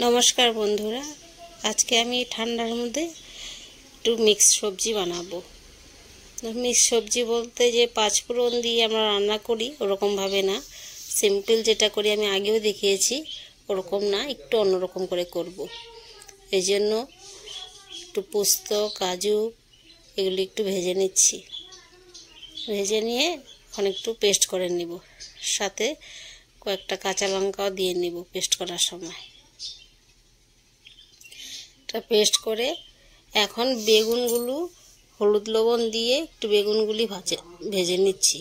নমস্কার বন্ধুরা, আজকে আমি ঠান্ডার মধ্যে একটু মিক্স সবজি বানাবো। মিক্স সবজি বলতে যে পাঁচফোড়ন দিয়ে আমরা রান্না করি ওরকমভাবে না, সিম্পল যেটা করি আমি আগেও দেখিয়েছি ওরকম না, একটু অন্যরকম করে করব। এই জন্য একটু পোস্ত, কাজু এগুলি একটু ভেজে নিচ্ছি। ভেজে নিয়ে এখন একটু পেস্ট করে নিব, সাথে কয়েকটা কাঁচা লঙ্কাও দিয়ে নিব পেস্ট করার সময়। পেস্ট করে এখন বেগুনগুলো হলুদ লবণ দিয়ে একটু বেগুনগুলি ভেজে নিচ্ছি।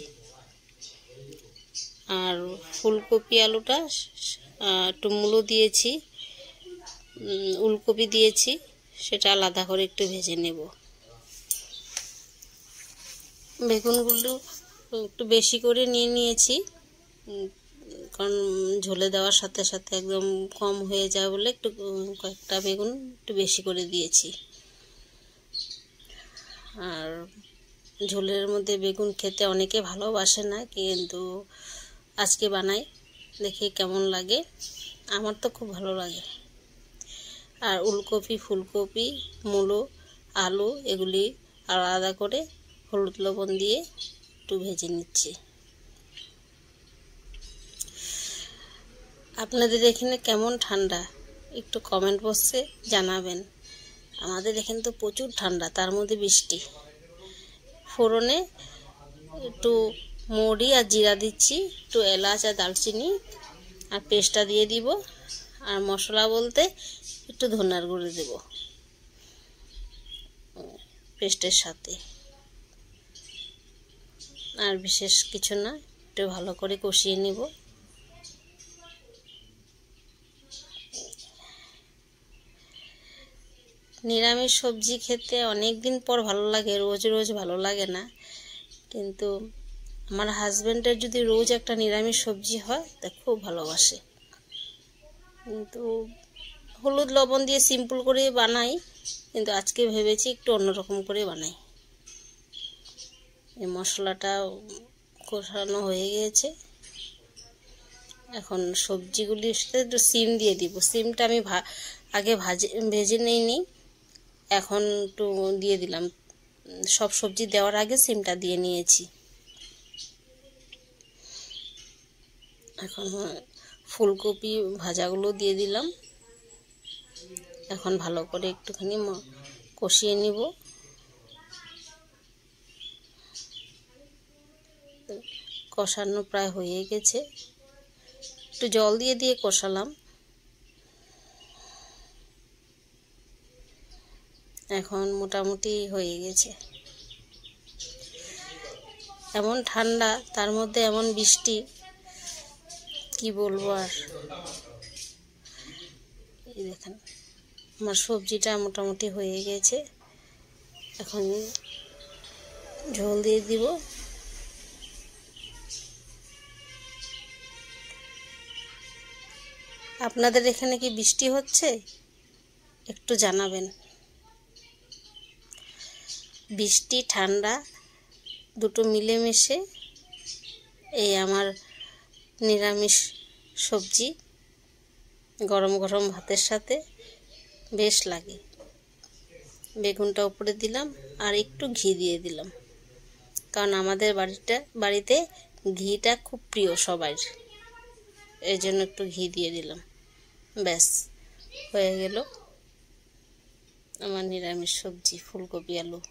আর ফুলকপি আলুটা একটু মূলো দিয়েছি, উলকপি দিয়েছি, সেটা আলাদা করে একটু ভেজে নেব। বেগুনগুলো একটু বেশি করে নিয়েছি, কারণ ঝোলে দেওয়ার সাথে সাথে একদম কম হয়ে যায় বলে একটু কয়েকটা বেগুন একটু বেশি করে দিয়েছি। আর ঝোলের মধ্যে বেগুন খেতে অনেকে ভালোবাসে না, কিন্তু আজকে বানাই, দেখি কেমন লাগে। আমার তো খুব ভালো লাগে। আর উলকপি, ফুলকপি, মূলো, আলু এগুলি আলাদা করে হলুদ লবণ দিয়ে একটু ভেজে নিচ্ছি। আপনাদের এখানে কেমন ঠান্ডা একটু কমেন্ট বক্সে জানাবেন। আমাদের এখানে তো প্রচুর ঠান্ডা, তার মধ্যে বৃষ্টি। ফোড়নে একটু মৌরি আর জিরা দিচ্ছি, একটু এলাচ আর দারচিনি আর পেস্টটা দিয়ে দিব। আর মশলা বলতে একটু ধনিয়ার গুঁড়ো দেব পেস্টের সাথে। আর বিশেষ কিছু না, একটু ভালো করে কষিয়ে নিব। নিরামিষ সবজি খেতে অনেক দিন পর ভালো লাগে, রোজ রোজ ভালো লাগে না। কিন্তু আমার হাজব্যান্ডের যদি রোজ একটা নিরামিষ সবজি হয় তা খুব ভালোবাসে। কিন্তু হলুদ লবণ দিয়ে সিম্পল করে বানাই, কিন্তু আজকে ভেবেছি একটু অন্যরকম করে বানাই। এই মশলাটা কষানো হয়ে গিয়েছে, এখন সবজিগুলির সাথে একটু সিম দিয়ে দিব। সিমটা আমি আগে ভেজে নিইনি, এখন একটু দিয়ে দিলাম। সব সবজি দেওয়ার আগে সিমটা দিয়ে নিয়েছি। এখন ফুলকপি ভাজাগুলো দিয়ে দিলাম। এখন ভালো করে একটুখানি কষিয়ে নিব। কষানো প্রায় হয়ে গেছে, একটু জল দিয়ে দিয়ে কষালাম। এখন মোটামুটি হয়ে গেছে। এমন ঠান্ডা, তার মধ্যে এমন বৃষ্টি, কি বলবো আর। এই দেখেন আমার সবজিটা মোটামুটি হয়ে গেছে, এখন ঝোল দিয়ে দিব। আপনাদের এখানে কি বৃষ্টি হচ্ছে একটু জানাবেন। বৃষ্টি ঠান্ডা দুটো মিলেমিশে এই আমার নিরামিষ সবজি গরম গরম ভাতের সাথে বেশ লাগে। বেগুনটা উপরে দিলাম আর একটু ঘি দিয়ে দিলাম, কারণ আমাদের বাড়িতে ঘিটা খুব প্রিয় সবার, এই জন্য একটু ঘি দিয়ে দিলাম। ব্যাস হয়ে গেল আমার নিরামিষ সবজি ফুলকপি আলু।